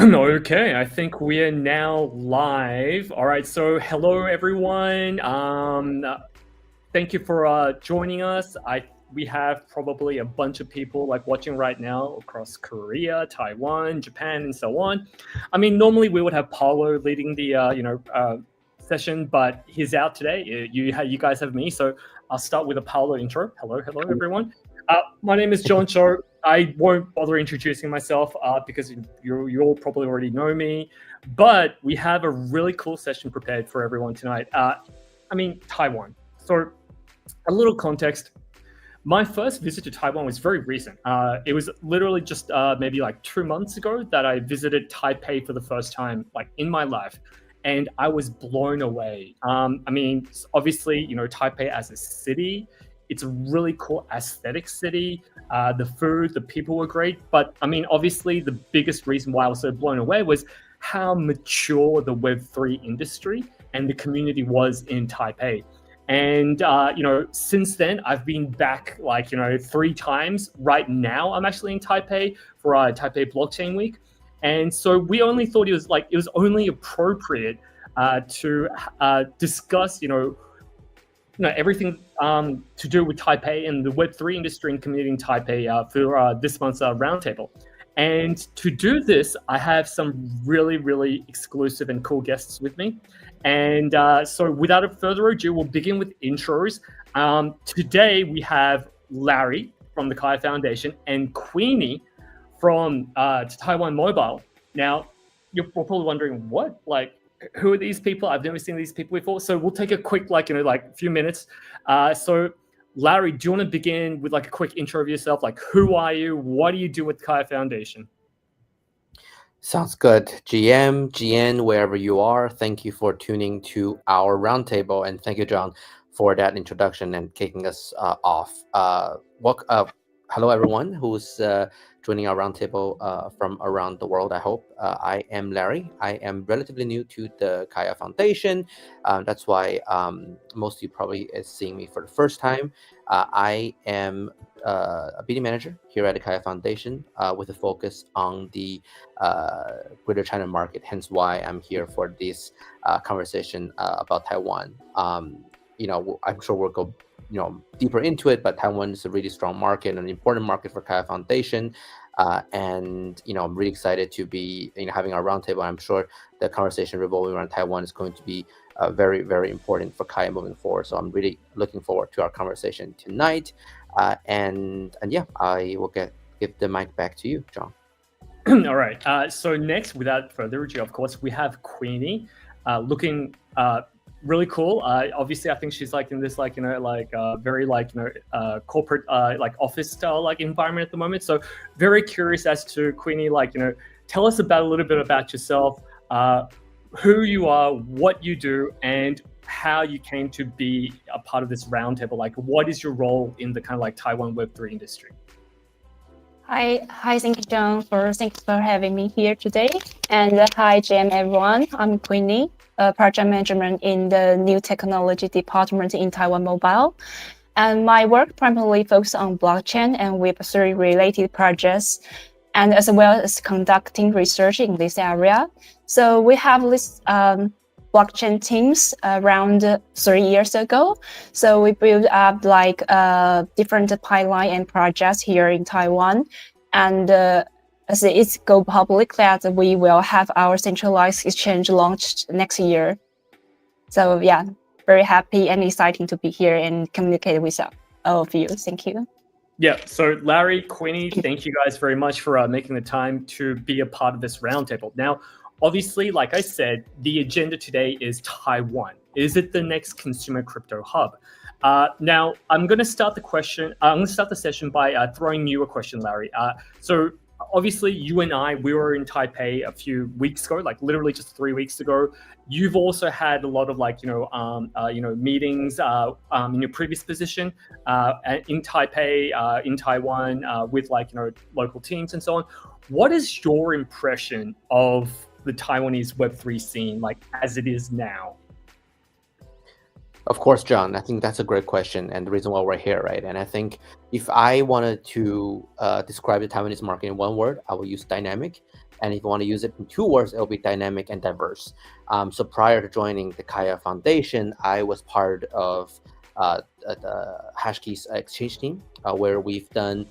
Okay, I think we are now live. All right, so hello everyone. Thank you for joining us. We have probably a bunch of people like watching right now across Korea, Taiwan, Japan, and so on. I mean, normally we would have Paulo leading the session, but he's out today. You guys have me, so I'll start with a Paulo intro. Hello everyone. My name is John Cho. I won't bother introducing myself because you all probably already know me. But we have a really cool session prepared for everyone tonight. Taiwan. So, a little context. My first visit to Taiwan was very recent. It was literally just maybe like 2 months ago that I visited Taipei for the first time, like in my life, and I was blown away. Obviously, Taipei as a city, it's a really cool aesthetic city. The food, the people were great, but obviously, the biggest reason why I was so blown away was how mature the Web3 industry and the community was in Taipei. And since then, I've been back 3 times. Right now, I'm actually in Taipei for Taipei Blockchain Week, and so we only thought it was only appropriate to discuss everything to do with Taipei and the Web3 industry and community in Taipei for this month's roundtable. And to do this, I have some really, really exclusive and cool guests with me. And so without further ado, we'll begin with intros. Today, we have Larry from the Kaia Foundation and Queenie from Taiwan Mobile. Now, you're probably wondering, what? Who are these people? I've never seen these people before. So we'll take a quick, few minutes. So Larry, do you want to begin with a quick intro of yourself? Who are you? What do you do with Kaia Foundation? Sounds good. GM, GN, wherever you are, thank you for tuning to our roundtable, and thank you, John, for that introduction and kicking us off. Hello, everyone who's joining our roundtable from around the world, I hope. I am Larry. I am relatively new to the Kaia Foundation. That's why most of you probably is seeing me for the first time. I am a BD manager here at the Kaia Foundation with a focus on the Greater China market, hence why I'm here for this conversation about Taiwan. I'm sure we'll go deeper into it, but Taiwan is a really strong market and an important market for Kaia Foundation. And I'm really excited to be having our roundtable. I'm sure the conversation revolving around Taiwan is going to be very, very important for Kaia moving forward. So I'm really looking forward to our conversation tonight. And yeah, I will give the mic back to you, John. All right. So next, without further ado, of course, we have Queenie, looking really cool. Obviously, I think she's in this very corporate office style environment at the moment. So very curious as to Queenie, tell us a little bit about yourself, who you are, what you do, and how you came to be a part of this roundtable. What is your role in the Taiwan Web3 industry? Hi, thank you, John. Thanks for having me here today. And hi, GM everyone. I'm Queenie, project management in the new technology department in Taiwan Mobile. And my work primarily focuses on blockchain and Web3 related projects, and as well as conducting research in this area. So we have this blockchain teams around 3 years ago. So we built up different pipeline and projects here in Taiwan. And as it's go public that we will have our centralized exchange launched next year. So yeah, very happy and exciting to be here and communicate with all of you. Thank you. Yeah, so Larry, Queenie, thank you guys very much for making the time to be a part of this roundtable. Now, obviously, like I said, the agenda today is Taiwan. Is it the next consumer crypto hub? Now, I'm going to start the session by throwing you a question, Larry. So obviously, you and we were in Taipei a few weeks ago, literally just 3 weeks ago. You've also had a lot of meetings in your previous position in Taipei, in Taiwan, with local teams and so on. What is your impression of the Taiwanese Web3 scene as it is now? Of course, John. I think that's a great question, and the reason why we're here, right? And I think if I wanted to describe the Taiwanese market in one word, I will use dynamic. And if you want to use it in two words, it'll be dynamic and diverse. So prior to joining the Kaia Foundation, I was part of the Hashkeys exchange team, where we've done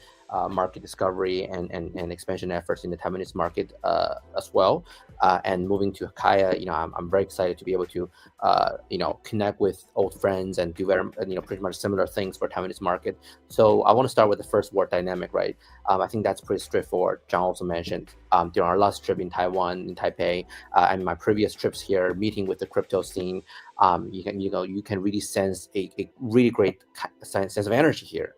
market discovery and expansion efforts in the Taiwanese market as well. And moving to Kaia, I'm very excited to be able to connect with old friends and do very, pretty much similar things for Taiwanese market. So I want to start with the first word, dynamic, right? I think that's pretty straightforward. John also mentioned during our last trip in Taiwan, in Taipei, and my previous trips here, meeting with the crypto scene, you can really sense a really great sense of energy here,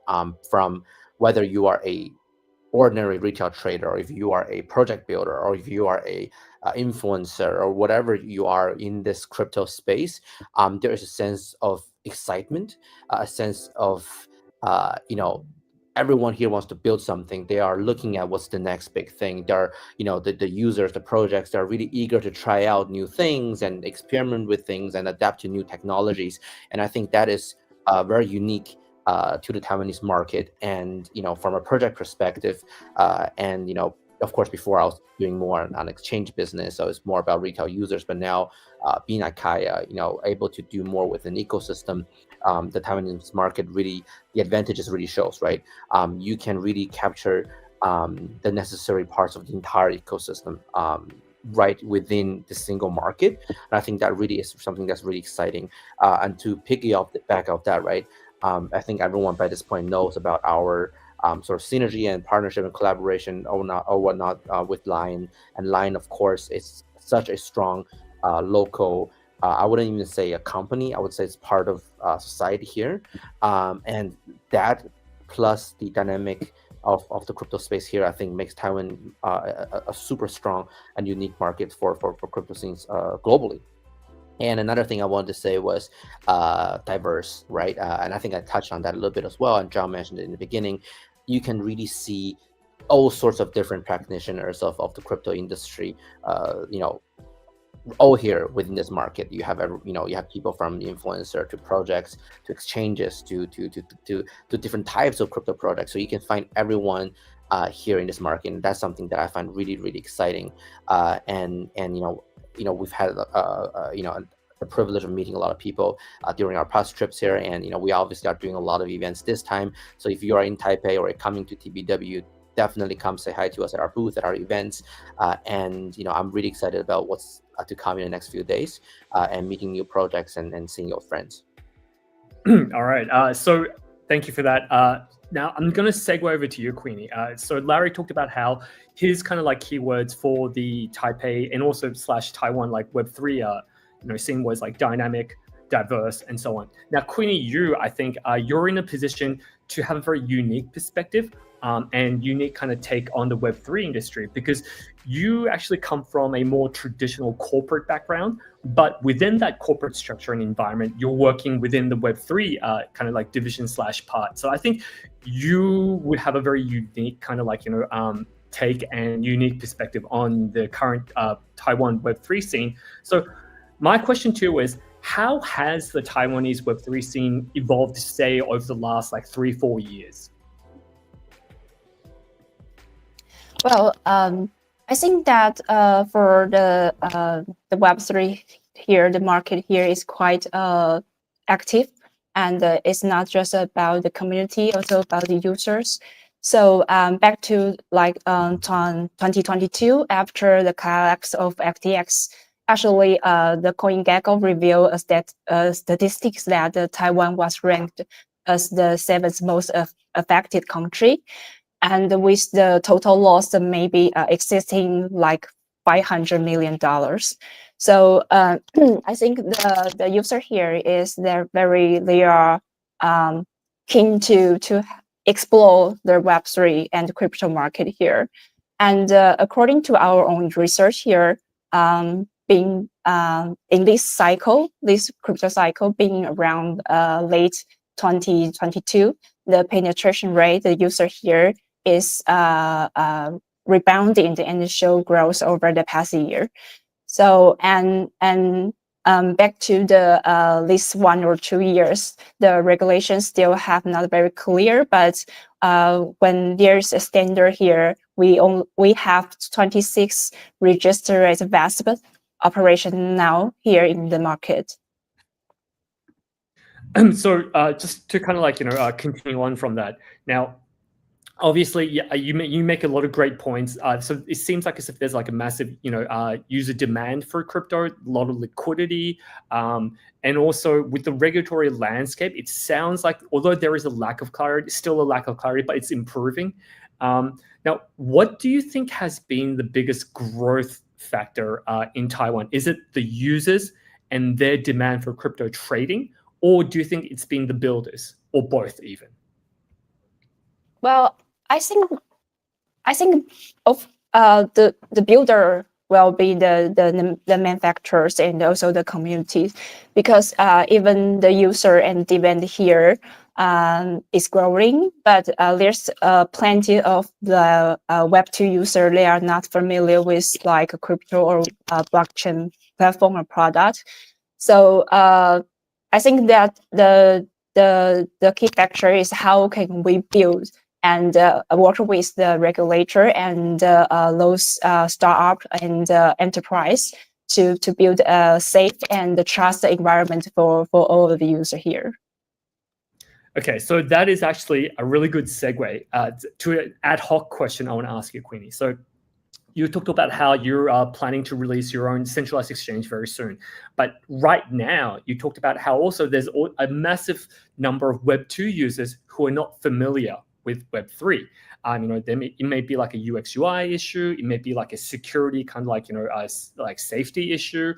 from whether you are a ordinary retail trader, or if you are a project builder, or if you are a influencer, or whatever you are in this crypto space, there is a sense of excitement, a sense of everyone here wants to build something. They are looking at what's the next big thing. They're the users, the projects, they're really eager to try out new things and experiment with things and adapt to new technologies. And I think that is very unique to the Taiwanese market. And from a project perspective, and of course, before I was doing more on exchange business, so it's more about retail users. But now, being at Kaia, able to do more with an ecosystem, the Taiwanese market really, the advantages really shows, right? You can really capture the necessary parts of the entire ecosystem, right within the single market. And I think that really is something that's really exciting. And to piggyback the back of that, right? I think everyone by this point knows about our sort of synergy and partnership and collaboration or whatnot with LINE. And LINE, of course, is such a strong local, I wouldn't even say a company, I would say it's part of society here. And that plus the dynamic of the crypto space here, I think makes Taiwan a super strong and unique market for crypto scenes globally. And another thing I wanted to say was diverse, right? And I think I touched on that a little bit as well. And John mentioned it in the beginning. You can really see all sorts of different practitioners of the crypto industry, all here within this market. You have you have people from influencer to projects to exchanges to different types of crypto products. So you can find everyone here in this market, and that's something that I find really, really exciting. And we've had the privilege of meeting a lot of people during our past trips here, and we obviously are doing a lot of events this time. So if you are in Taipei or coming to TBW, definitely come say hi to us at our booth, at our events. And I'm really excited about what's to come in the next few days, and meeting new projects and seeing your friends. All right. So thank you for that. Now I'm going to segue over to you, Queenie. So Larry talked about how his kind of like keywords for the Taipei and also / Taiwan like Web3 scene was like dynamic, diverse, and so on. Now, Queenie, I think you're in a position to have a very unique perspective and unique kind of take on the Web3 industry, because you actually come from a more traditional corporate background, but within that corporate structure and environment, you're working within the Web3 kind of like division / part. So I think you would have a very unique kind of like, take and unique perspective on the current Taiwan Web3 scene. So my question to you is, how has the Taiwanese Web3 scene evolved, say, over the last like 3-4 years? Well, I think that for the Web3 here, the market here is quite active, and it's not just about the community, also about the users. So back to like 2022, after the collapse of FTX, actually the CoinGecko revealed statistics that Taiwan was ranked as the 7th most affected country, and with the total loss maybe exceeding like $500 million. So I think the user here is they are keen to explore the Web3 and crypto market here. And according to our own research here, being in this crypto cycle, being around late 2022, the penetration rate, the user here is rebounding the initial growth over the past year. So and back to the least 1 or 2 years, the regulations still have not very clear. But when there's a standard here, we have 26 registered as VASP operation now here in the market. So just to kind of continue on from that. Now, obviously, yeah, you make a lot of great points. So it seems like as if there's like a massive, user demand for crypto, a lot of liquidity, and also with the regulatory landscape, it sounds like although there is a lack of clarity, still a lack of clarity, but it's improving. Now, what do you think has been the biggest growth factor in Taiwan? Is it the users and their demand for crypto trading, or do you think it's been the builders, or both even? Well, I think of the builder will be the manufacturers and also the community, because even the user and demand here is growing, but there's plenty of the Web2 user. They are not familiar with like a crypto or blockchain platform or product. So I think that the key factor is how can we build and work with the regulator and those startup and enterprise to build a safe and trust environment for all of the user here. Okay, so that is actually a really good segue to an ad hoc question I want to ask you, Queenie. So you talked about how you're planning to release your own centralized exchange very soon. But right now, you talked about how also there's a massive number of Web2 users who are not familiar with Web3. It may be like a UX UI issue. It may be like a security kind of like safety issue.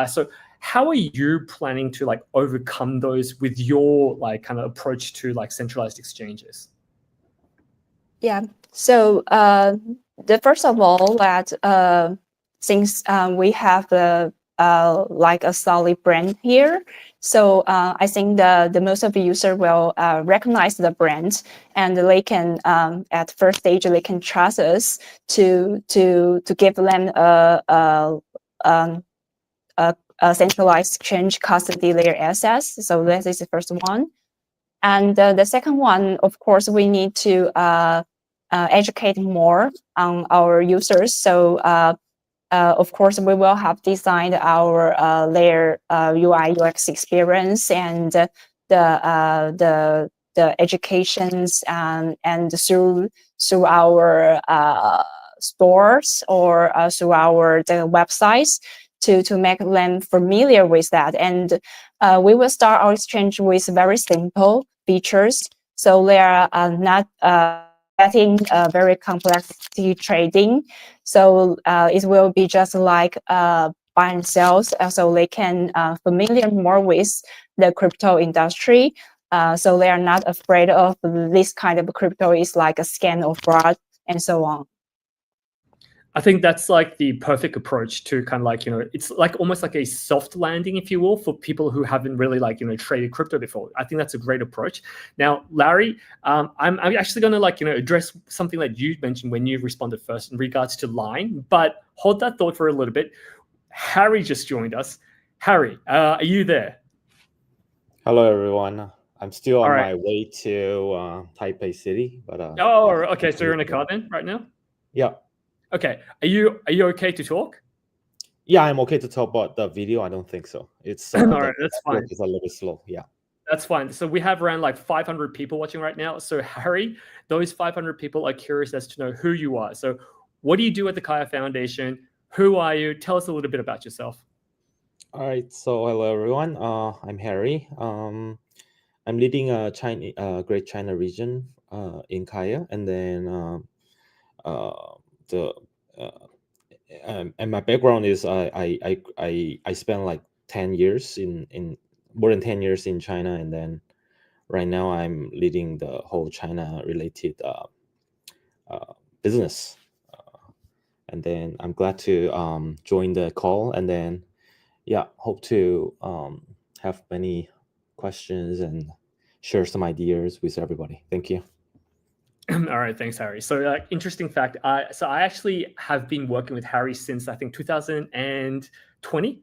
So how are you planning to like overcome those with your like kind of approach to like centralized exchanges? Yeah. So the first of all that since we have like a solid brand here, so I think the most of the user will recognize the brand, and they can at first stage they can trust us to give them a centralized exchange custody their assets. So that is the first one. And the second one, of course, we need to educate more on our users. So of course, we will have designed our their UI UX experience and the educations and through our stores or through our the websites to make them familiar with that. And we will start our exchange with very simple features, so they are not getting very complexity trading. So it will be just like buy and sales, so they can familiar more with the crypto industry. So they are not afraid of this kind of crypto is like a scam or fraud and so on. I think that's like the perfect approach to kind of like, it's like almost like a soft landing, if you will, for people who haven't really like, traded crypto before. I think that's a great approach. Now, Larry, I'm actually going to like, address something that you mentioned when you responded first in regards to LINE, but hold that thought for a little bit. Harry just joined us. Harry, are you there? Hello, everyone. I'm still on my way to Taipei City, but okay. So you're in a car then right now? Yeah. Okay. Are you okay to talk? Yeah, I'm okay to talk, but the video, I don't think so. It's all right. That's fine. It's a little bit slow. Yeah. That's fine. So we have around like 500 people watching right now. So Harry, those 500 people are curious as to know who you are. So what do you do at the Kaia Foundation? Who are you? Tell us a little bit about yourself. All right. So hello, everyone. I'm Harry. I'm leading a Great China region in Kaia, and then and my background is I spent like 10 years in more than 10 years in China, and then right now I'm leading the whole China related business, and then I'm glad to join the call, and then hope to have many questions and share some ideas with everybody. Thank you. All right, thanks, Harry. So interesting fact. So I actually have been working with Harry since I think 2020.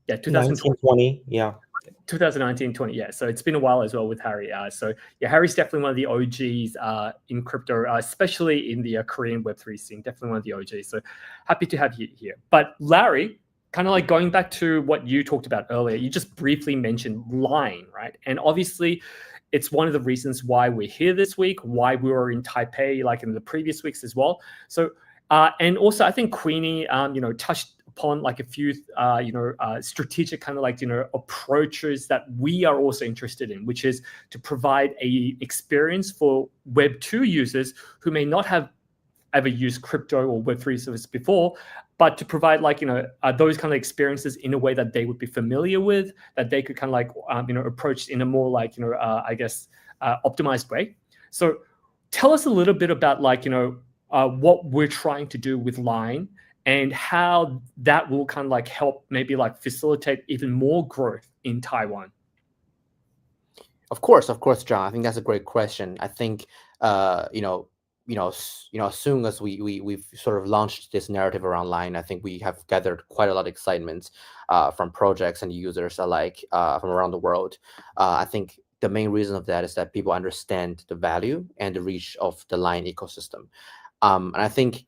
Yeah, 2020. 1920, yeah. 2019, 20, yeah. So it's been a while as well with Harry. So yeah, Harry's definitely one of the OGs in crypto, especially in the Korean Web3 scene. Definitely one of the OGs. So happy to have you here. But Larry, kind of like going back to what you talked about earlier, you just briefly mentioned LINE, right? And obviously, it's one of the reasons why we're here this week, why we were in Taipei, like in the previous weeks as well. So, and also I think Queenie, touched upon like a few, strategic kind of like, approaches that we are also interested in, which is to provide a experience for Web2 users who may not have ever used crypto or Web3 service before, but to provide like, those kind of experiences in a way that they would be familiar with, that they could kind of like, approach in a more like, optimized way. So tell us a little bit about like, what we're trying to do with LINE and how that will kind of like help maybe like facilitate even more growth in Taiwan. Of course, John. I think that's a great question. I think as soon as we've sort of launched this narrative around LINE, I think we have gathered quite a lot of excitement from projects and users alike from around the world. I think the main reason of that is that people understand the value and the reach of the LINE ecosystem. And I think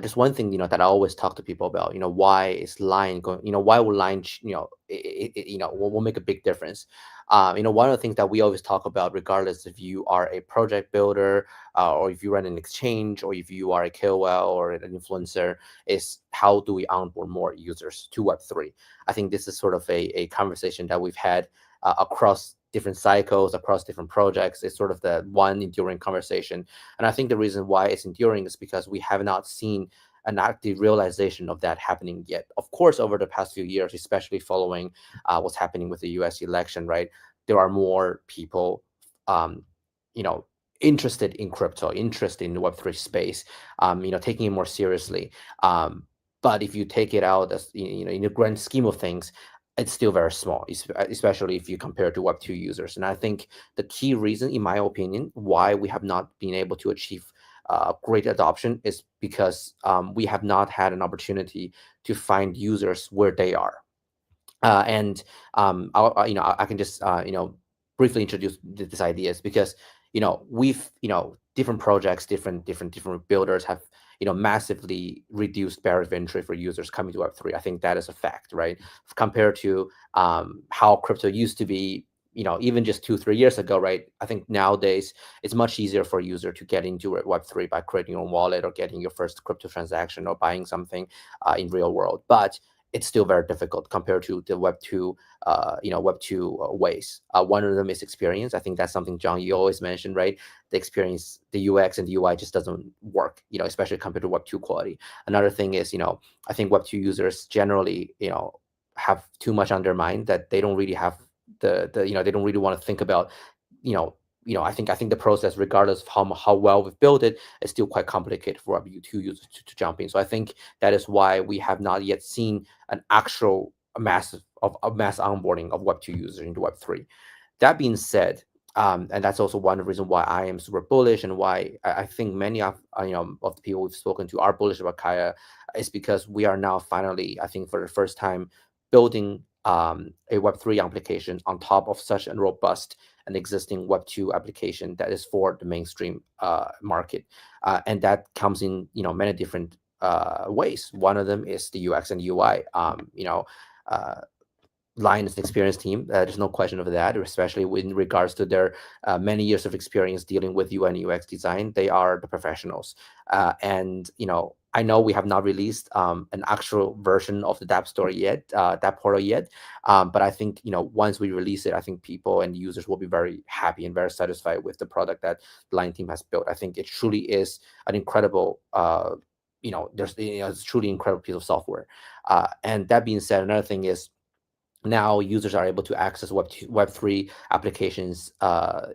just one thing that I always talk to people about, why is LINE going? Why will LINE will make a big difference? One of the things that we always talk about, regardless if you are a project builder or if you run an exchange or if you are a KOL or an influencer, is how do we onboard more users to Web3? I think this is sort of a conversation that we've had across different cycles, across different projects. It's sort of the one enduring conversation. And I think the reason why it's enduring is because we have not seen an active realization of that happening yet. Of course, over the past few years, especially following what's happening with the US election, right? There are more people, interested in crypto, interested in the Web3 space, taking it more seriously. But if you take it out as, in the grand scheme of things, it's still very small, especially if you compare to Web2 users. And I think the key reason, in my opinion, why we have not been able to achieve great adoption is because we have not had an opportunity to find users where they are. I can just briefly introduce this ideas because we've different projects, different builders have massively reduced barrier of entry for users coming to Web3. I think that is a fact, right? Compared to how crypto used to be, even just 2-3 years ago, right? I think nowadays it's much easier for a user to get into Web3 by creating your own wallet or getting your first crypto transaction or buying something in real world. But it's still very difficult compared to the Web2, ways. One of them is experience. I think that's something, John, you always mention, right? The experience, the UX and the UI just doesn't work, especially compared to Web2 quality. Another thing is, I think Web2 users generally, have too much on their mind that they don't really have they don't really want to think about, I think the process, regardless of how well we've built it, is still quite complicated for Web2 users to jump in. So I think that is why we have not yet seen an actual mass onboarding of Web2 users into Web3. That being said, and that's also one of the reasons why I am super bullish and why I think many of the people we've spoken to are bullish about Kaia, is because we are now finally, I think for the first time, building a Web3 application on top of such a robust and existing Web2 application that is for the mainstream market, and that comes in many different ways. One of them is the UX and UI. LINE is an experienced team. There's no question of that, especially in regards to their many years of experience dealing with UI and UX design. They are the professionals, and I know we have not released an actual version of the Dapp store yet, Dapp portal yet, but I think once we release it, I think people and users will be very happy and very satisfied with the product that the LINE team has built. I think it truly is an incredible, it's truly incredible piece of software. And that being said, another thing is, now users are able to access Web3 applications,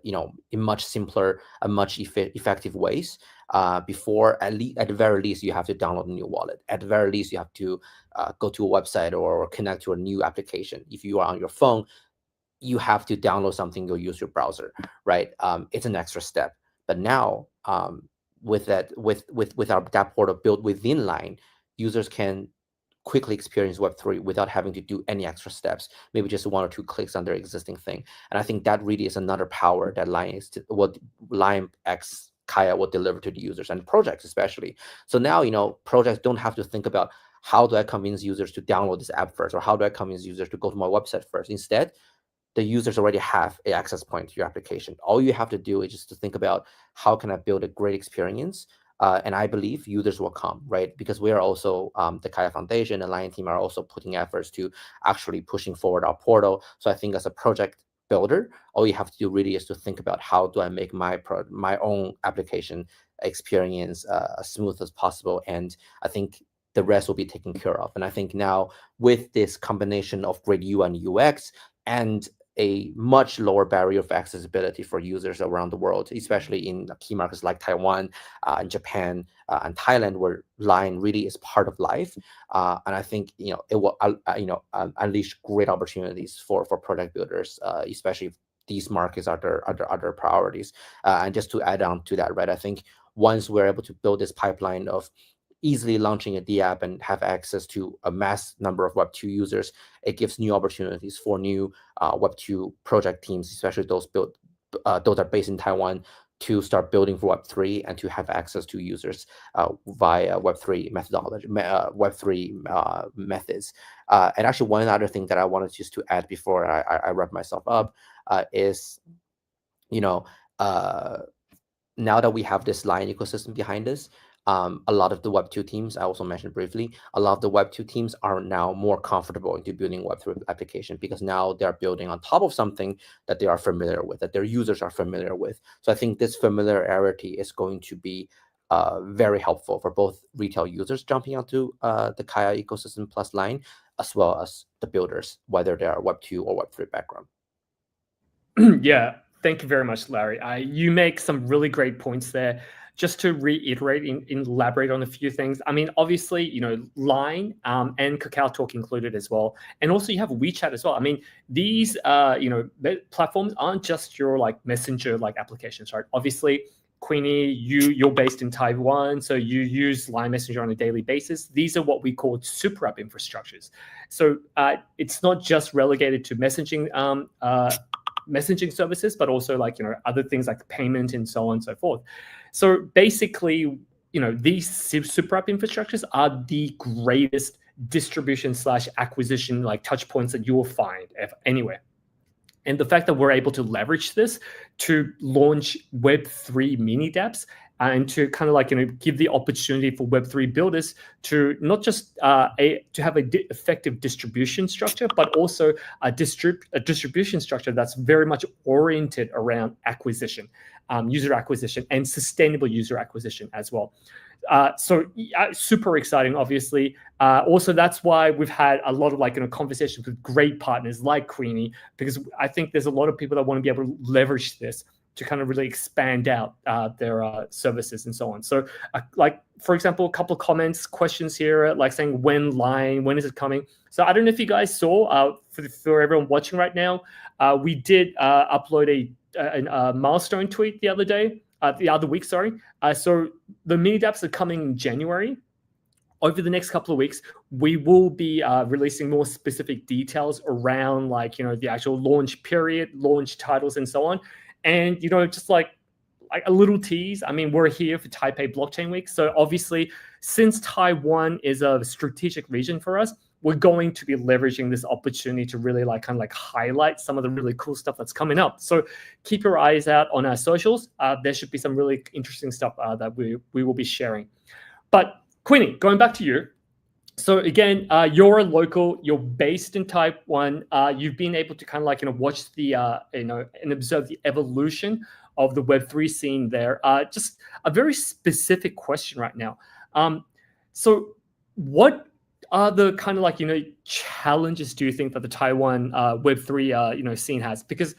in much simpler and much effective ways. Before, at the very least, you have to download a new wallet. At the very least, you have to go to a website or connect to a new application. If you are on your phone, you have to download something or use your browser, right? It's an extra step. But now, with our Dapp portal built within LINE, users can quickly experience Web3 without having to do any extra steps, maybe just 1 or 2 clicks on their existing thing. And I think that really is another power that LINE X Kaia will deliver to the users and projects especially. So now, projects don't have to think about how do I convince users to download this app first, or how do I convince users to go to my website first. Instead, the users already have an access point to your application. All you have to do is just to think about how can I build a great experience. And I believe users will come, right? Because we are also, the Kaia Foundation and LINE team are also putting efforts to actually pushing forward our portal. So I think as a project builder, all you have to do really is to think about how do I make my own application experience as smooth as possible. And I think the rest will be taken care of. And I think now with this combination of great UI and UX and a much lower barrier of accessibility for users around the world, especially in key markets like Taiwan, and Japan, and Thailand, where LINE really is part of life. And I think it will unleash great opportunities for product builders, especially if these markets are their other priorities. And just to add on to that, right? I think once we're able to build this pipeline of easily launching a D app and have access to a mass number of Web2 users, it gives new opportunities for new Web2 project teams, especially those are based in Taiwan, to start building for Web3 and to have access to users via Web3 methodology, Web3 methods. And actually, one other thing that I wanted just to add before I wrap myself up is, now that we have this LINE ecosystem behind us, a lot of the Web2 teams, I also mentioned briefly, a lot of the Web2 teams are now more comfortable into building Web3 application, because now they're building on top of something that they are familiar with, that their users are familiar with. So I think this familiarity is going to be very helpful for both retail users jumping onto the Kaia ecosystem plus LINE, as well as the builders, whether they are Web2 or Web3 background. Yeah, thank you very much, Larry. You make some really great points there. Just to reiterate and elaborate on a few things. I mean, obviously, LINE and Kakao Talk included as well. And also you have WeChat as well. I mean, these, platforms aren't just your messenger applications, right? Obviously, Queenie, you're based in Taiwan, so you use LINE Messenger on a daily basis. These are what we call super app infrastructures. So it's not just relegated to messaging services, but also other things like payment and so on and so forth. So basically, these super app infrastructures are the greatest distribution / acquisition touch points that you will find anywhere. And the fact that we're able to leverage this to launch Web3 Mini Dapps and to kind of give the opportunity for Web3 builders to not just to have a effective distribution structure, but also a distribution structure that's very much oriented around acquisition, user acquisition, and sustainable user acquisition as well. So super exciting, obviously. Also, that's why we've had a lot of conversations with great partners like Queenie, because I think there's a lot of people that want to be able to leverage this to kind of really expand out their services and so on. So for example, a couple of questions here, saying when is it coming? So I don't know if you guys saw, for everyone watching right now, we did upload a milestone tweet the other week, sorry. So the Mini Dapps are coming in January. Over the next couple of weeks, we will be releasing more specific details around the actual launch period, launch titles, and so on. And, just like a little tease, I mean, we're here for Taipei Blockchain Week. So obviously, since Taiwan is a strategic region for us, we're going to be leveraging this opportunity to really highlight some of the really cool stuff that's coming up. So keep your eyes out on our socials. There should be some really interesting stuff that we will be sharing. But Queenie, going back to you. So again, you're a local, you're based in Taiwan. You've been able to kind of watch the, and observe the evolution of the Web3 scene there. Just a very specific question right now. So what are the kind of challenges do you think that the Taiwan Web3 scene has? Because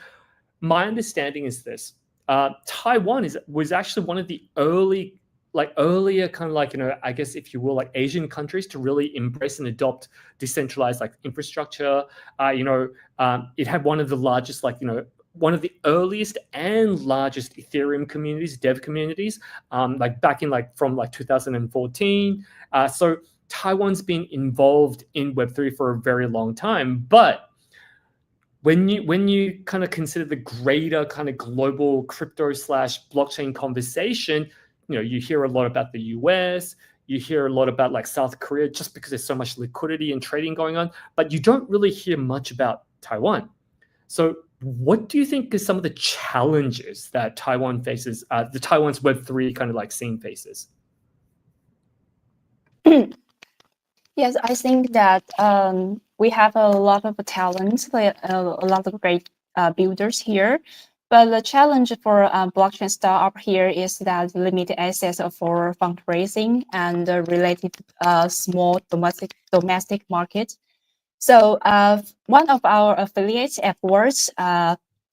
my understanding is this: Taiwan was actually one of the earlier kind of I guess if you will, Asian countries to really embrace and adopt decentralized infrastructure. It had one of the largest one of the earliest and largest Ethereum communities, dev communities, back in from 2014. So Taiwan's been involved in Web3 for a very long time, but when you kind of consider the greater kind of global crypto / blockchain conversation, you hear a lot about the US, you hear a lot about like South Korea, just because there's so much liquidity and trading going on, but you don't really hear much about Taiwan. So what do you think is some of the challenges that Taiwan faces, the Taiwan's Web3 kind of like scene faces? Yes, I think that we have a lot of talents, a lot of great builders here. But the challenge for blockchain startup here is that limited access for fundraising and related small domestic market. So one of our affiliates at Words,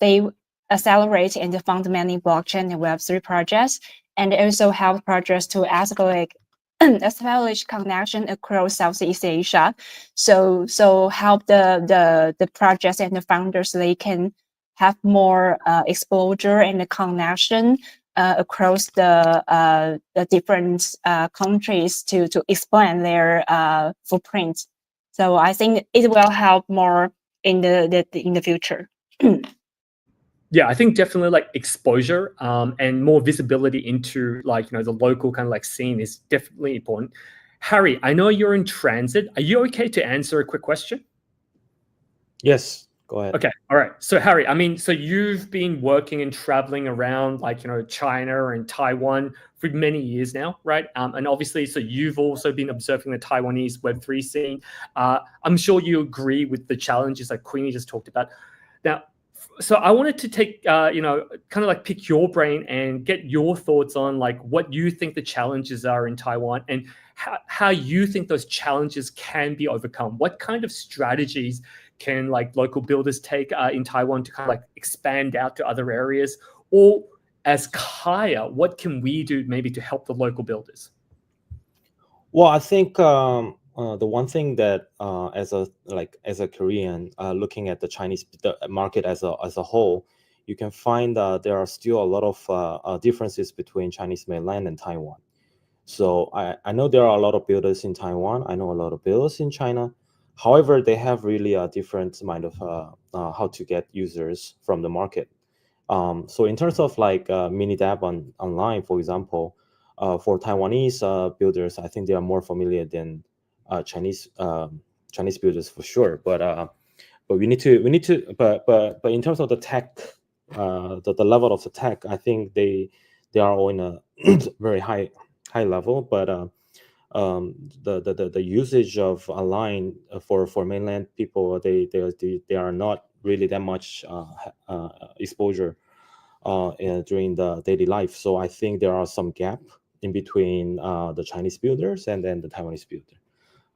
they accelerate and fund many blockchain and Web3 projects, and also help projects to establish connection across Southeast Asia. So help the projects and the founders, they can have more exposure and the connection across the different countries to expand their footprint. So I think it will help more in the future. Yeah, I think definitely like exposure and more visibility into like, the local kind of like scene is definitely important. Harry, I know you're in transit. Are you okay to answer a quick question? Yes, go ahead. Okay, all right. So Harry, so you've been working and traveling around like, China and Taiwan for many years now, right? And obviously, so you've also been observing the Taiwanese Web3 scene. I'm sure you agree with the challenges that Queenie just talked about. Now, so I wanted to take, kind of like pick your brain and get your thoughts on like what you think the challenges are in Taiwan and how you think those challenges can be overcome. What kind of strategies can like local builders take in Taiwan to kind of like expand out to other areas? Or as Kaia, what can we do maybe to help the local builders? Well, I think the one thing that as a Korean looking at the market as a whole, you can find there are still a lot of differences between Chinese mainland and Taiwan. So I know there are a lot of builders in Taiwan. I know a lot of builders in China. However, they have really a different mind of how to get users from the market. So in terms of like mini dapp online, for example, for Taiwanese builders, I think they are more familiar than Chinese builders for sure. But we need to. But in terms of the tech, the level of the tech, I think they are all in a very high level. But the usage of online for mainland people, they are not really that much exposure during the daily life. So I think there are some gap in between the Chinese builders and then the Taiwanese builder.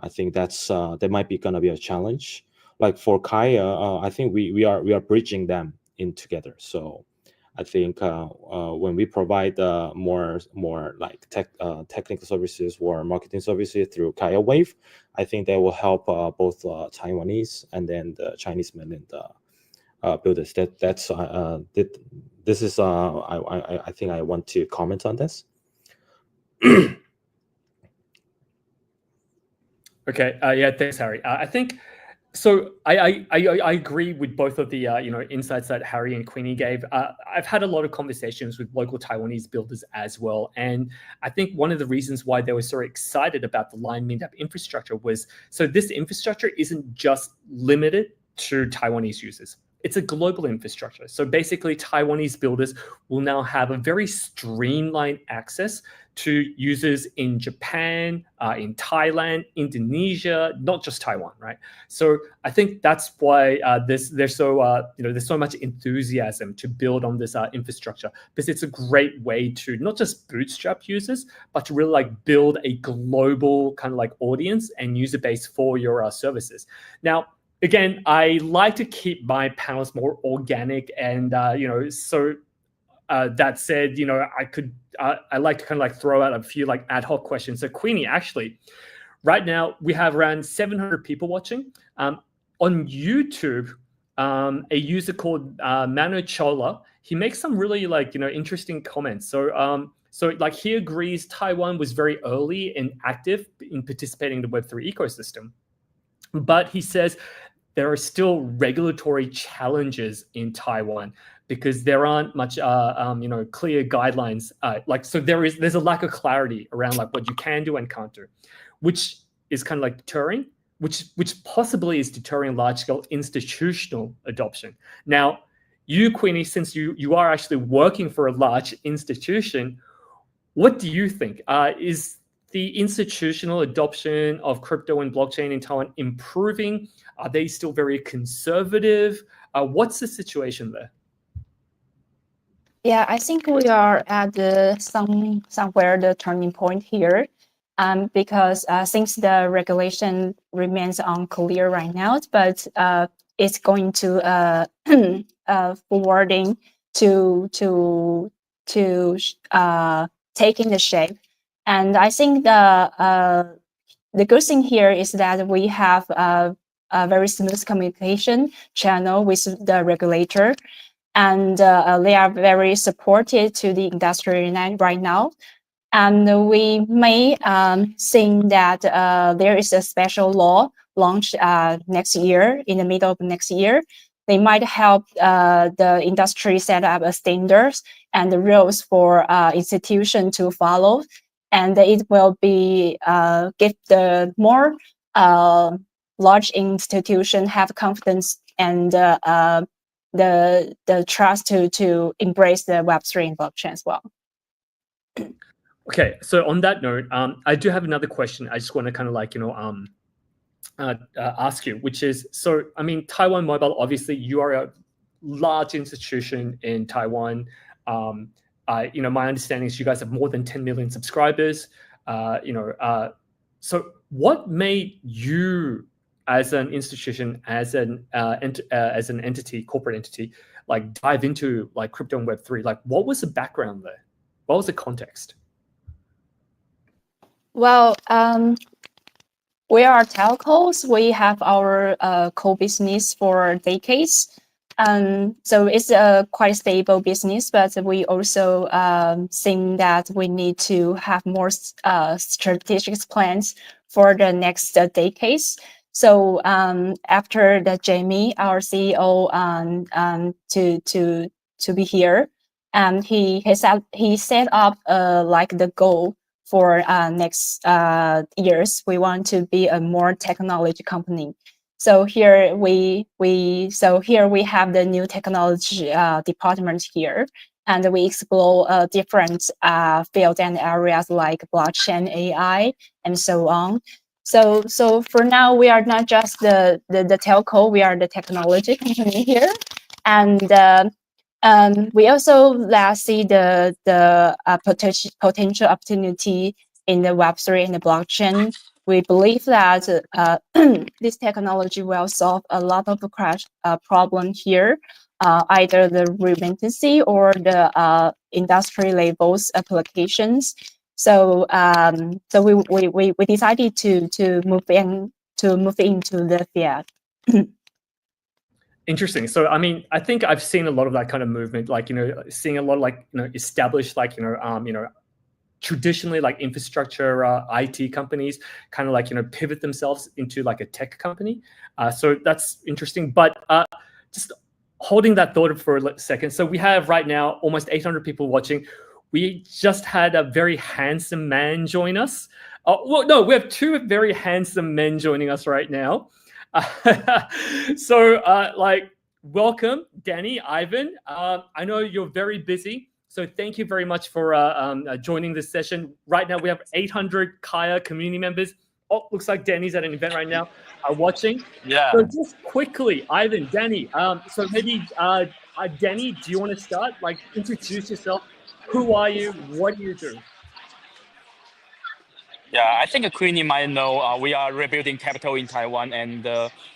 I think that might be gonna be a challenge. Like for Kaia, I think we are bridging them in together. So I think when we provide more like technical services or marketing services through Kaia Wave, I think that will help both Taiwanese and then the Chinese mainland builders. This is I think I want to comment on this. Okay. Yeah. Thanks, Harry. I think so. I agree with both of the insights that Harry and Queenie gave. I've had a lot of conversations with local Taiwanese builders as well, and I think one of the reasons why they were so excited about the LINE Mini Dapps infrastructure was so this infrastructure isn't just limited to Taiwanese users. It's a global infrastructure. So basically, Taiwanese builders will now have a very streamlined access to users in Japan, in Thailand, Indonesia, not just Taiwan, right? So I think that's why there's so much enthusiasm to build on this infrastructure, because it's a great way to not just bootstrap users, but to really like build a global kind of like audience and user base for your services. Now, again, I like to keep my panels more organic, and so that said, I like to kind of like throw out a few like ad hoc questions. So Queenie, actually, right now we have around 700 people watching. On YouTube, a user called Mano Chola, he makes some really like interesting comments. So So like he agrees Taiwan was very early and active in participating in the Web3 ecosystem. But he says there are still regulatory challenges in Taiwan because there aren't much clear guidelines. So there's a lack of clarity around like what you can do and can't do, which is kind of like deterring, which possibly is deterring large-scale institutional adoption. Now, you, Queenie, since you are actually working for a large institution, what do you think? Is the institutional adoption of crypto and blockchain in Taiwan improving? Are they still very conservative? What's the situation there? Yeah, I think we are at somewhere the turning point here, because since the regulation remains unclear right now, but it's going to forwarding to taking the shape. And I think the good thing here is that we have a very smooth communication channel with the regulator, and they are very supportive to the industry right now. And we may think that there is a special law launched next year, in the middle of next year. They might help the industry set up a standards and the rules for institution to follow, and it will be give the more large institution have confidence and the trust to embrace the Web3 and blockchain as well. Okay, so on that note, I do have another question. I just want to kind of like ask you, which is, so I mean, Taiwan Mobile, obviously you are a large institution in Taiwan. My understanding is you guys have more than 10 million subscribers. So what made you, as an institution, as an entity, corporate entity, like dive into like crypto and Web3? Like, what was the background there? What was the context? Well, we are telcos. We have our core business for decades. So it's a quite stable business, but we also think that we need to have more strategic plans for the next decades. So after the Jamie, our CEO, to be here, he set up like the goal for next years. We want to be a more technology company. So here we have the new technology department here, and we explore different fields and areas like blockchain, AI, and so on. So for now, we are not just the telco; we are the technology company here, and we also see the potential opportunity in the Web3 and the blockchain. We believe that this technology will solve a lot of the problem here, either the redundancy or the industry labels applications. So we decided to move into the field. Interesting. So, I mean, I think I've seen a lot of that kind of movement, like, seeing a lot of like, established, like, traditionally like infrastructure IT companies kind of like, pivot themselves into like a tech company. So that's interesting. But just holding that thought for a second. So we have right now almost 800 people watching. We just had a very handsome man join us. Well, no, we have two very handsome men joining us right now. So welcome, Danny, Ivan. I know you're very busy, so thank you very much for joining this session. Right now we have 800 Kaia community members. Oh, looks like Danny's at an event right now watching. Yeah. So just quickly, Ivan, Danny, so maybe Danny, do you want to start? Like, introduce yourself. Who are you? What do you do? Yeah, I think Queenie might know we are rebuilding capital in Taiwan, and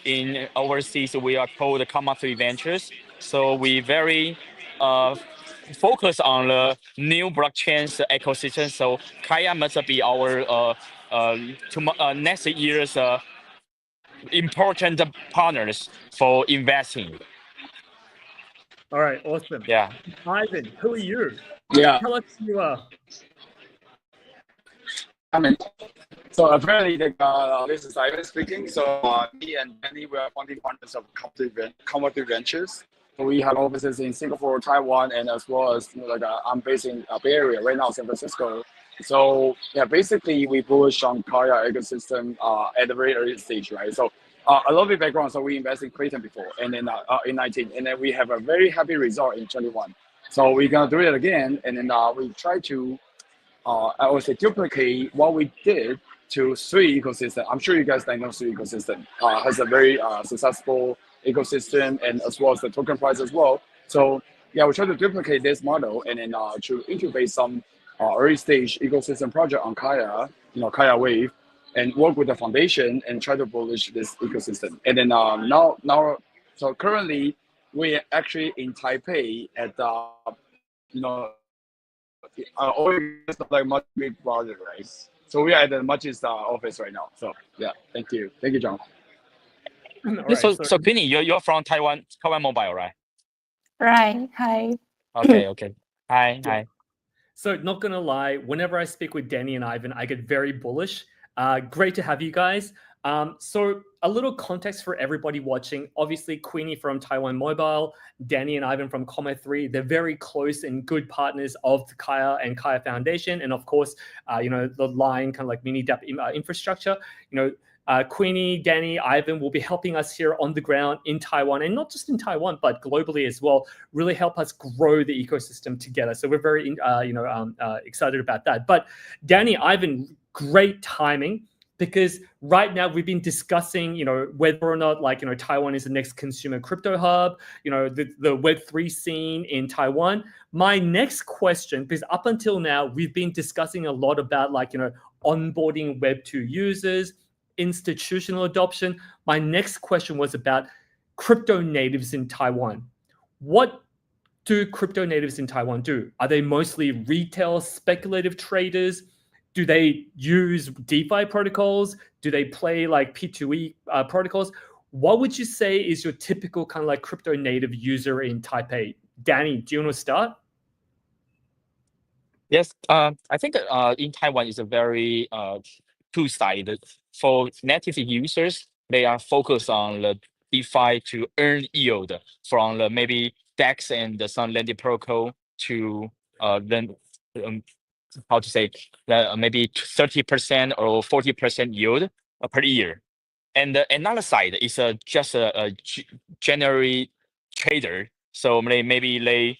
in overseas we are called Comma 3 Ventures. So we very focus on the new blockchain ecosystem. So Kaia must be our next year's important partners for investing. All right, awesome. Yeah. Ivan, who are you? Yeah, Tell us who you are. I mean, so apparently this is Ivan speaking. So me and Danny, we are founding partners of Commodity Ventures. So we have offices in Singapore, Taiwan, and as well as I'm based in Bay Area right now, San Francisco. So yeah, basically we bullish on Kaia ecosystem at the very early stage, right? So a little bit background. So we invested in Clayton before, and then in 19, and then we have a very happy result in 21. So we're gonna do it again, and then we try to I would say duplicate what we did to Sui ecosystem. I'm sure you guys know Sui ecosystem has a very successful ecosystem and as well as the token price as well. So yeah, we try to duplicate this model and then to incubate some early stage ecosystem project on Kaia, Kaia Wave, and work with the foundation and try to bullish this ecosystem. And then so currently we're actually in Taipei at always like much big project, right? So we are at the muchest office right now. So yeah, thank you, John. All Yeah, right, so Queenie, you're from Taiwan Mobile, right? Right. Hi. Okay. Hi. So not gonna lie, whenever I speak with Danny and Ivan, I get very bullish. Great to have you guys. So a little context for everybody watching. Obviously, Queenie from Taiwan Mobile, Danny and Ivan from Comma3, they're very close and good partners of the Kaia and Kaia Foundation. And of course, the LINE kind of like Mini Dapps infrastructure. Queenie, Danny, Ivan will be helping us here on the ground in Taiwan, and not just in Taiwan, but globally as well, really help us grow the ecosystem together. So we're very, excited about that. But Danny, Ivan, great timing, because right now we've been discussing, whether or not Taiwan is the next consumer crypto hub, the Web3 scene in Taiwan. My next question, because up until now we've been discussing a lot about onboarding Web2 users, institutional adoption. My next question was about crypto natives in Taiwan. What do crypto natives in Taiwan do? Are they mostly retail speculative traders? Do they use DeFi protocols? Do they play like P2E protocols? What would you say is your typical kind of like crypto native user in Taipei? Danny, do you want to start? Yes, I think in Taiwan is a very two-sided. For native users, they are focused on the DeFi to earn yield from the maybe DEX and some lending protocol to then how to say maybe 30% or 40% yield per year. And another side is just a general trader. So maybe they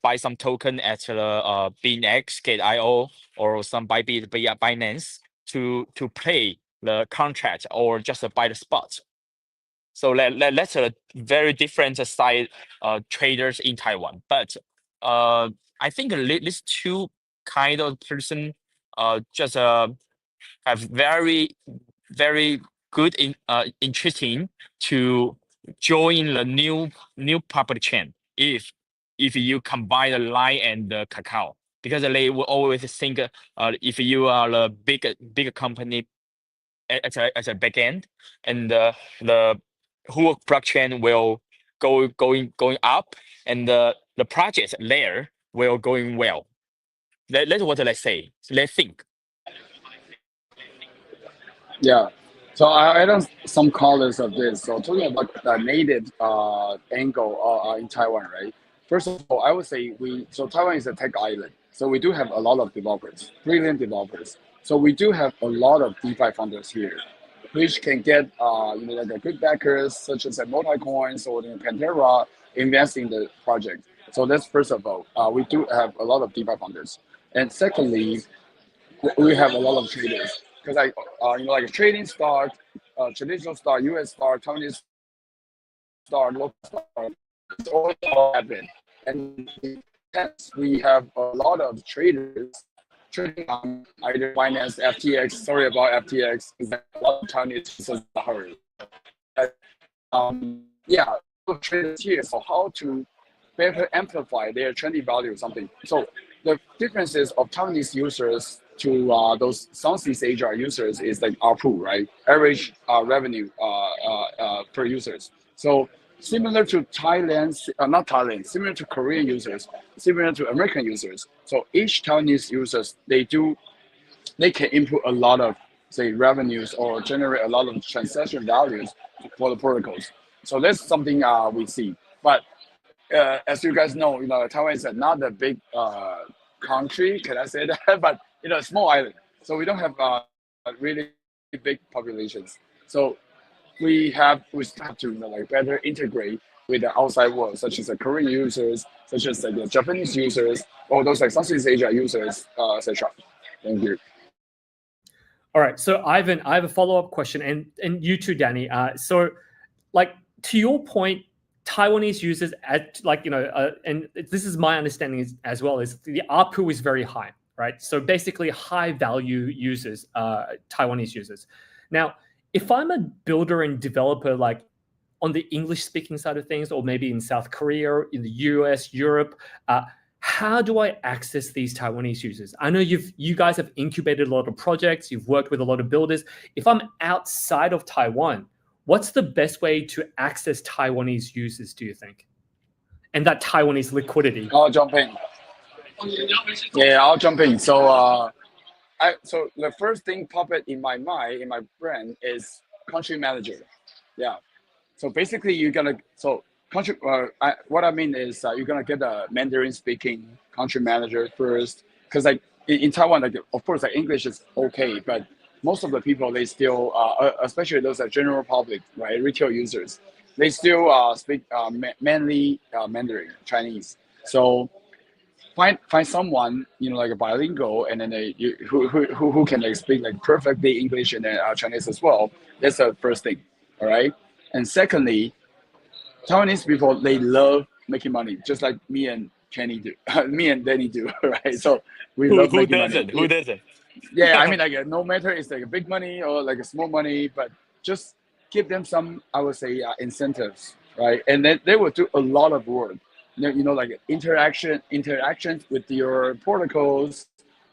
buy some token at the BNX, Gate.io, or some Bybit, Binance to play the contract or just buy the spot. So that's a very different side traders in Taiwan. But I think these two kind of person just have very good interesting to join the new public chain if you combine the LINE and the Kakao, because they will always think if you are a big company as a backend, and the whole blockchain will going up, and the project layer will going well. That's what they say. They think. Yeah. So I add on some colors of this. So talking about the native angle in Taiwan, right? First of all, I would say Taiwan is a tech island. So we do have a lot of developers, brilliant developers. So we do have a lot of DeFi founders here, which can get like a good backers such as Multicoins or Pantera invest in the project. So that's first of all. We do have a lot of DeFi founders. And secondly, we have a lot of traders because like a trading stock, traditional stock, US stock, Taiwanese stock, local stock, it's all happen. And hence we have a lot of traders trading on either Binance, FTX. Sorry about FTX, because a lot of Chinese in a hurry. Yeah, traders here. So how to better amplify their trending value or something. So the differences of Taiwanese users to those Southeast Asia users is like ARPU, right? Average revenue per users. So similar to not Thailand, similar to Korean users, similar to American users. So each Taiwanese users, they can input a lot of, say, revenues or generate a lot of transaction values for the protocols. So that's something we see. But as you guys know, Taiwan is not a big country, can I say that? But a small island, so we don't have really big populations. So we still have to better integrate with the outside world, such as the Korean users, such as the Japanese users, or those Southeast Asia users, etc. Thank you. All right, so Ivan, I have a follow-up question, and you too, Danny. So, to your point, Taiwanese users and this is my understanding as well, is the ARPU is very high, right? So basically, high value users, Taiwanese users. Now, if I'm a builder and developer, on the English-speaking side of things, or maybe in South Korea, in the US, Europe, how do I access these Taiwanese users? I know you guys have incubated a lot of projects, you've worked with a lot of builders. If I'm outside of Taiwan, what's the best way to access Taiwanese users, do you think? And that Taiwanese liquidity? I'll jump in. Yeah, I'll jump in. So, so the first thing popped in my mind, in my brain, is country manager. Yeah. So basically, what I mean is you're gonna get a Mandarin-speaking country manager first, because in Taiwan, of course, English is okay, but most of the people, they still, especially those general public, right, retail users, they still speak mainly Mandarin, Chinese. So find someone like a bilingual, and then who can speak perfectly English and Chinese as well. That's the first thing, all right. And secondly, Taiwanese people, they love making money, just like me and Kenny do, me and Danny do, right? So we love making money. Who doesn't? Yeah, I mean, no matter it's a big money or a small money, but just give them some, I would say, incentives, right? And then they will do a lot of work, interactions with your protocols,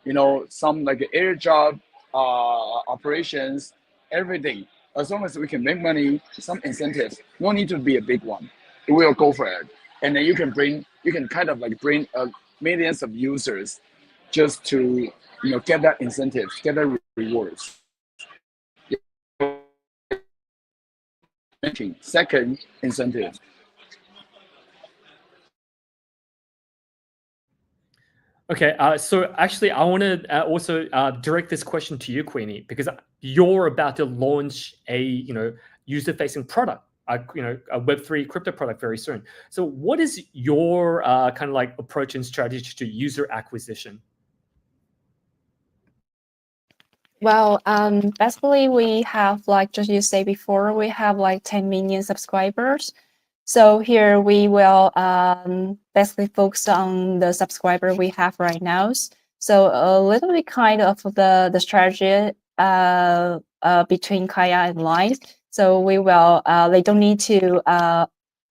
some airdrop operations, everything. As long as we can make money, some incentives, no need to be a big one. We'll go for it. And then you can bring millions of users just to, get that incentives, get that rewards. Second incentive. Okay, so actually, I want to also direct this question to you, Queenie, because you're about to launch a user-facing product, a Web3 crypto product very soon. So, what is your approach and strategy to user acquisition? Well, basically, we have just you say before, we have 10 million subscribers. So here we will basically focus on the subscriber we have right now. So a little bit kind of the strategy between Kaia and LINE. So we will they don't need to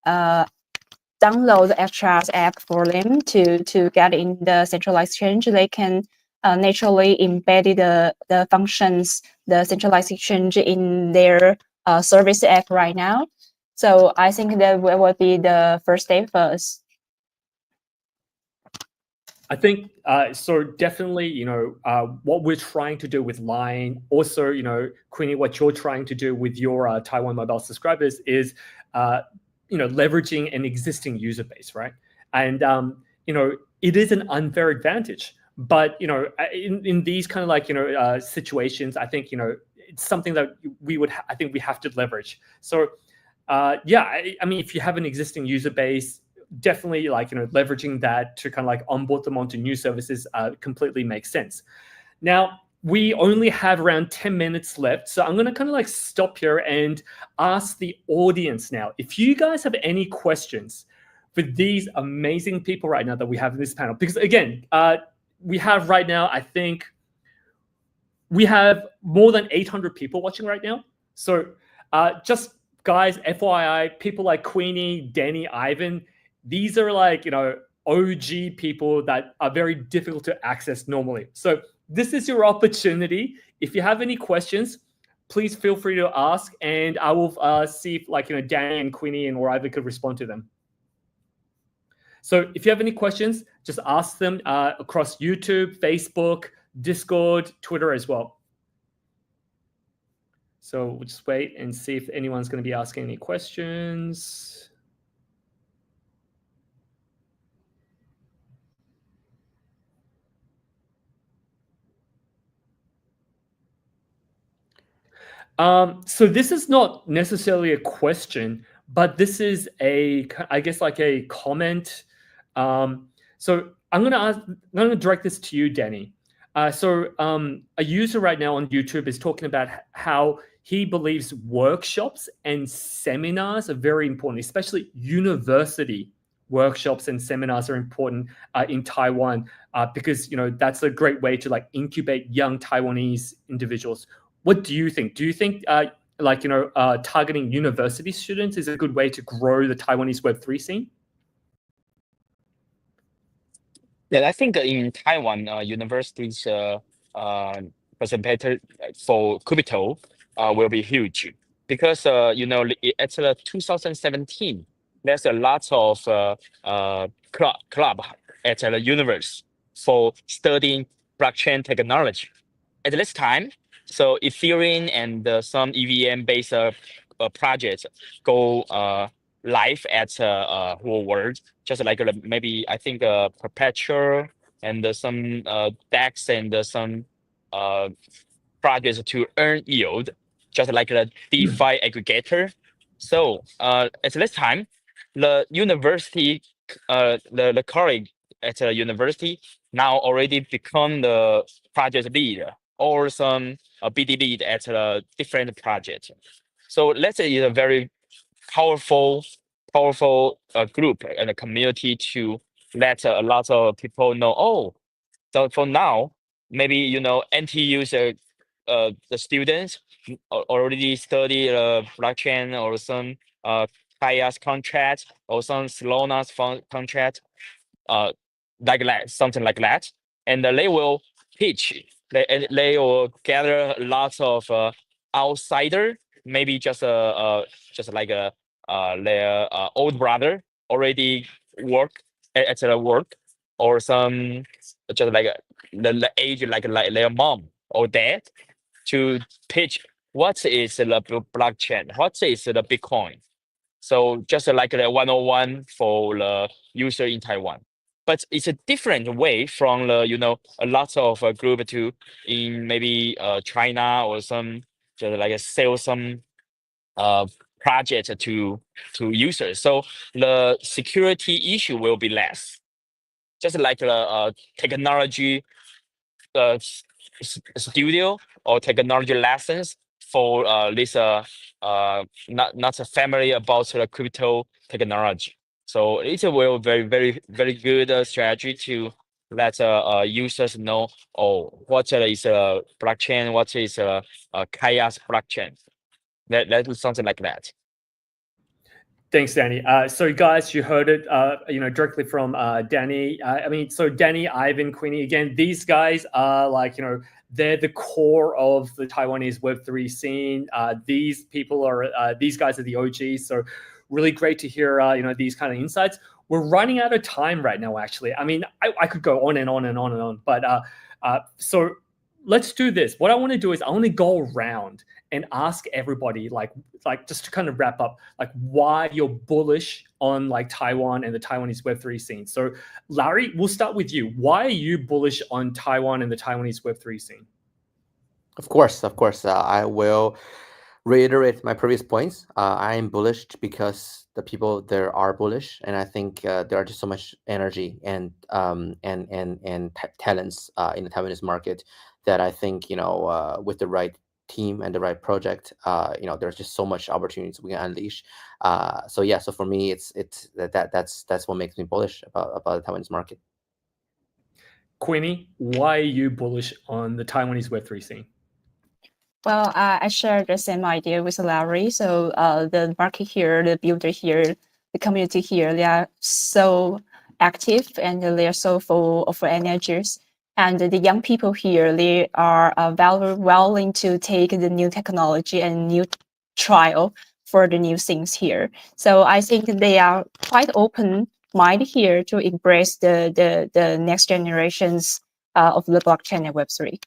download the extra app for them to get in the centralized exchange. They can naturally embed the functions, the centralized exchange in their service app right now. So I think that will be the first step for us. I think so. Definitely, what we're trying to do with LINE, also, Queenie, what you're trying to do with your Taiwan mobile subscribers is, leveraging an existing user base, right? And it is an unfair advantage. But in these kind of situations, I think it's something that I think we have to leverage. So. I mean, if you have an existing user base, definitely leveraging that to kind of onboard them onto new services completely makes sense. Now, we only have around 10 minutes left, so I'm going to kind of stop here and ask the audience now. If you guys have any questions for these amazing people right now that we have in this panel, because again, we have right now, I think we have more than 800 people watching right now. So just guys, FYI, people like Queenie, Danny, Ivan, these are OG people that are very difficult to access normally. So this is your opportunity. If you have any questions, please feel free to ask, and I will see if Danny and Queenie and Ivy could respond to them. So if you have any questions, just ask them across YouTube, Facebook, Discord, Twitter as well. So we'll just wait and see if anyone's going to be asking any questions. So this is not necessarily a question, but this is I guess like a comment. So I'm gonna direct this to you, Danny. So a user right now on YouTube is talking about how he believes workshops and seminars are very important, especially university workshops and seminars are important in Taiwan because that's a great way to incubate young Taiwanese individuals. What do you think? Do you think targeting university students is a good way to grow the Taiwanese Web3 scene? Yeah, I think in Taiwan, universities percentage for crypto will be huge because at 2017 there's a lot of club at the university for studying blockchain technology. At this time, so Ethereum and some EVM based projects go live at whole world, just like maybe I think Perpetual and some DEX and some projects to earn yield, just like the DeFi aggregator. So at this time, the university, the colleague at the university now already become the project lead or some BD lead at a different project. So let's say it's a very powerful group and a community to let a lot of people know. Oh, so for now, maybe NTU's the students already study blockchain or some Kaia's contract or some Solana's contract, like that, something like that, and they will pitch. They will gather lots of outsider, maybe just like their old brother already work at the work, or some just like the age like their mom or dad, to pitch what is the blockchain, what is the Bitcoin. So just like the 101 for the user in Taiwan. But it's a different way from the, a lot of group to in maybe China or some just like sell some project to users. So the security issue will be less. Just like the technology studio or technology lessons for this not a family about the crypto technology. So it's a very good strategy to let users know, oh, what is a blockchain, what is Kaia's blockchain. That is something like that. Thanks, Danny. So guys, you heard it, directly from Danny. So Danny, Ivan, Queenie, again, these guys are they're the core of the Taiwanese Web3 scene. These guys are the OGs. So really great to hear, these kind of insights. We're running out of time right now, actually. I could go on and on and on and on, but so let's do this. What I want to do is I want to go around and ask everybody, just to kind of wrap up, why you're bullish on Taiwan and the Taiwanese Web3 scene. So Larry, we'll start with you. Why are you bullish on Taiwan and the Taiwanese Web3 scene? Of course. I will reiterate my previous points. I am bullish because the people there are bullish, and I think there are just so much energy and talents in the Taiwanese market that I think with the right team and the right project, there's just so much opportunities we can unleash. So for me, that's what makes me bullish about the Taiwanese market. Queenie, why are you bullish on the Taiwanese Web3 scene? Well, I share the same idea with Larry. So the market here, the builder here, the community here, they are so active and they are so full of energies. And the young people here, they are very willing to take the new technology and new trial for the new things here. So I think they are quite open-minded here to embrace the next generations of the blockchain and Web3.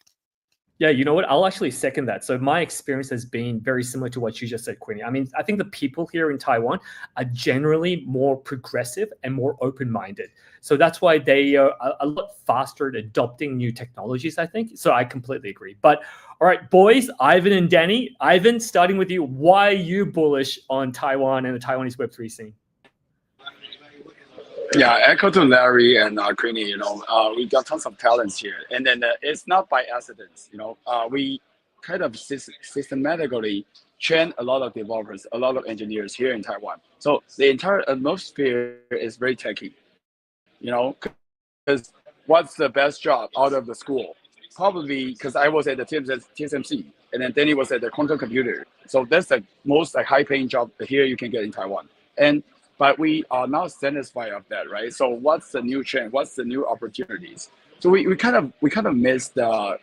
Yeah, you know what? I'll actually second that. So my experience has been very similar to what you just said, Queenie. I mean, I think the people here in Taiwan are generally more progressive and more open-minded. So that's why they are a lot faster at adopting new technologies, I think. So I completely agree. But all right, boys, Ivan and Danny. Ivan, starting with you, why are you bullish on Taiwan and the Taiwanese Web3 scene? Yeah, echo to Larry and Queenie. We got tons of talents here, and then it's not by accident. We kind of systematically train a lot of developers, a lot of engineers here in Taiwan. So the entire atmosphere is very techy. Because what's the best job out of the school? Probably because I was at the TSMC, and then Danny was at the quantum computer. So that's the most high-paying job here you can get in Taiwan. But we are not satisfied of that, right? So what's the new trend? What's the new opportunities? So we kind of missed the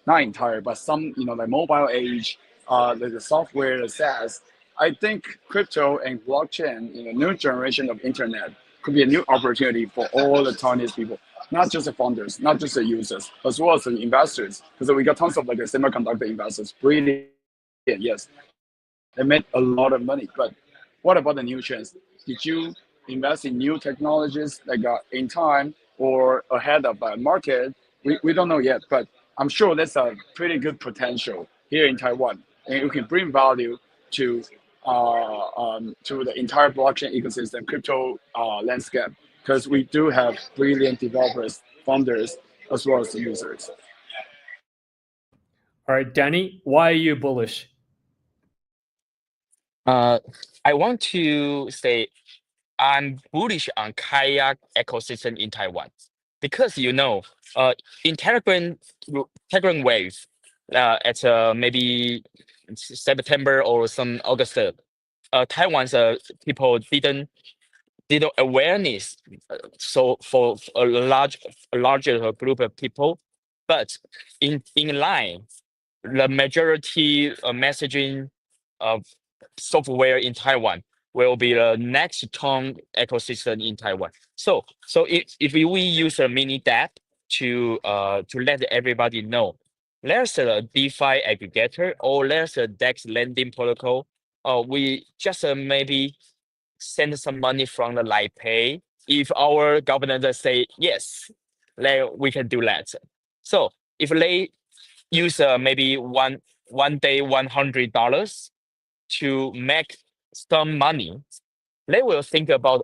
not entire, but some like mobile age, the software, the SaaS. I think crypto and blockchain, new generation of internet could be a new opportunity for all the Taiwanese people, not just the founders, not just the users, as well as the investors. Because we got tons of semiconductor investors, brilliant, yes, they made a lot of money. But what about the new trends? Did you invest in new technologies in time or ahead of the market? We don't know yet, but I'm sure there's a pretty good potential here in Taiwan, and you can bring value to the entire blockchain ecosystem, crypto landscape, because we do have brilliant developers, founders, as well as the users. All right, Danny, why are you bullish? I want to say I'm bullish on Kaia ecosystem in Taiwan because in Telegram wave at maybe September or some August, Taiwan's people didn't awareness so for a larger group of people, but in line, the majority messaging software in Taiwan will be the next strong ecosystem in Taiwan. So if we use a mini Dapp to let everybody know, there's a DeFi aggregator or there's a DEX lending protocol. We just maybe send some money from the LINE Pay. If our government say yes, then we can do that. So if they use maybe one day $100 to make some money, they will think about,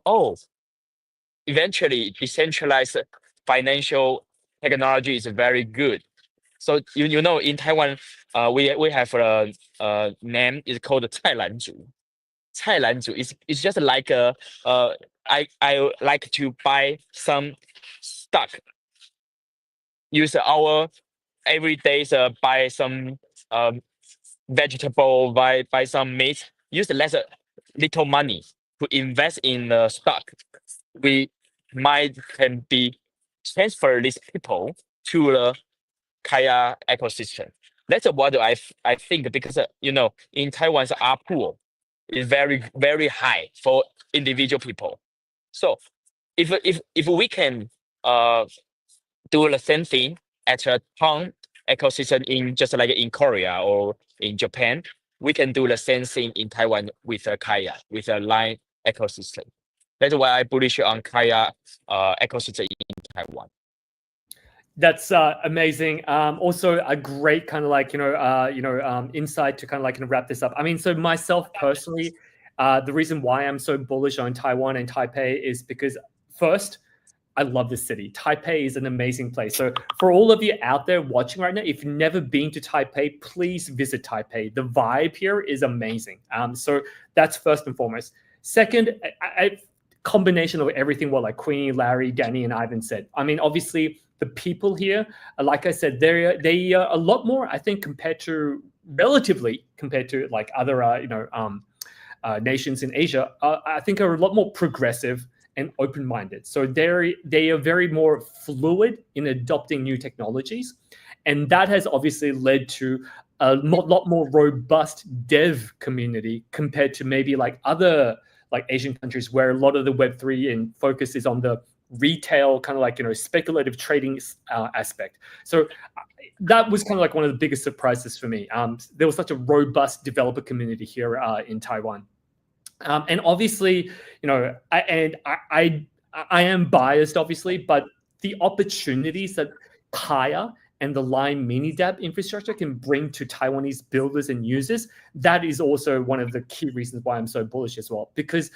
eventually decentralized financial technology is very good. So in Taiwan, we have a name is called 菜篮族. 菜篮族is just like I like to buy some stock. Use our everyday buy some vegetable, buy some meat. Use less little money to invest in the stock. We can be transfer these people to the Kaia ecosystem. That's what I think because in Taiwan's ARPU is very very high for individual people. So if we can do the same thing at a town ecosystem in just like in Korea or in Japan, we can do the same thing in Taiwan with a Kaia, with a LINE ecosystem. That's why I bullish on Kaia ecosystem in Taiwan. That's amazing. Also, a great kind of insight to kind of wrap this up. I mean, so myself personally, the reason why I'm so bullish on Taiwan and Taipei is because first, I love this city. Taipei is an amazing place. So for all of you out there watching right now, if you've never been to Taipei, please visit Taipei. The vibe here is amazing. So that's first and foremost. Second, combination of everything what Queenie, Larry, Danny, and Ivan said. I mean, obviously, the people here, like I said, they are a lot more, I think, relatively compared to other nations in Asia. I think are a lot more progressive and open-minded. So they are very more fluid in adopting new technologies. And that has obviously led to a lot more robust dev community compared to maybe like other like Asian countries where a lot of the Web3 and focus is on the retail kind of like, speculative trading aspect. So that was kind of like one of the biggest surprises for me. There was such a robust developer community here in Taiwan. And obviously, I am biased, obviously, but the opportunities that Kaia and the LINE Mini Dapps infrastructure can bring to Taiwanese builders and users, that is also one of the key reasons why I'm so bullish as well. Because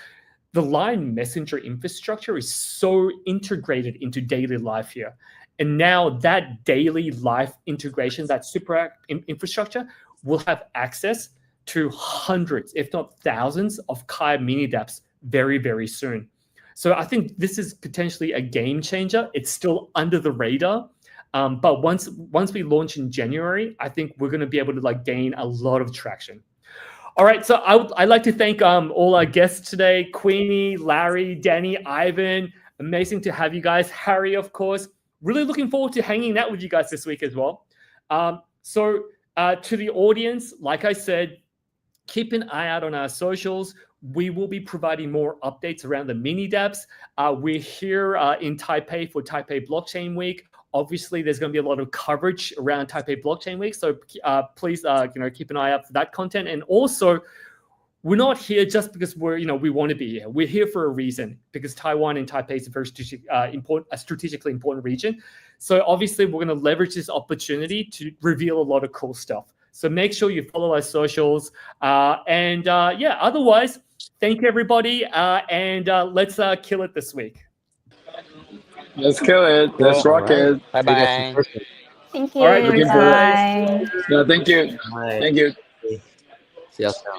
the LINE Messenger infrastructure is so integrated into daily life here. And now that daily life integration, that super app infrastructure will have access to hundreds, if not thousands, of Kaia Mini Dapps very, very soon. So I think this is potentially a game changer. It's still under the radar. But once we launch in January, I think we're going to be able to like gain a lot of traction. All right, so I'd like to thank all our guests today: Queenie, Larry, Danny, Ivan. Amazing to have you guys. Harry, of course. Really looking forward to hanging out with you guys this week as well. So to the audience, like I said, keep an eye out on our socials. We will be providing more updates around the Mini Dapps. We're here in Taipei for Taipei Blockchain Week. Obviously, there's going to be a lot of coverage around Taipei Blockchain Week, so please, keep an eye out for that content. And also, we're not here just because we want to be here. We're here for a reason, because Taiwan and Taipei is a very strategically important region. So obviously, we're going to leverage this opportunity to reveal a lot of cool stuff. So make sure you follow our socials. Otherwise, thank you, everybody, and let's kill it this week. Let's kill it. Let's rock it. Bye-bye. Thank you. All right, looking forward. Bye. Yeah, thank you. All right. Thank you. See you soon.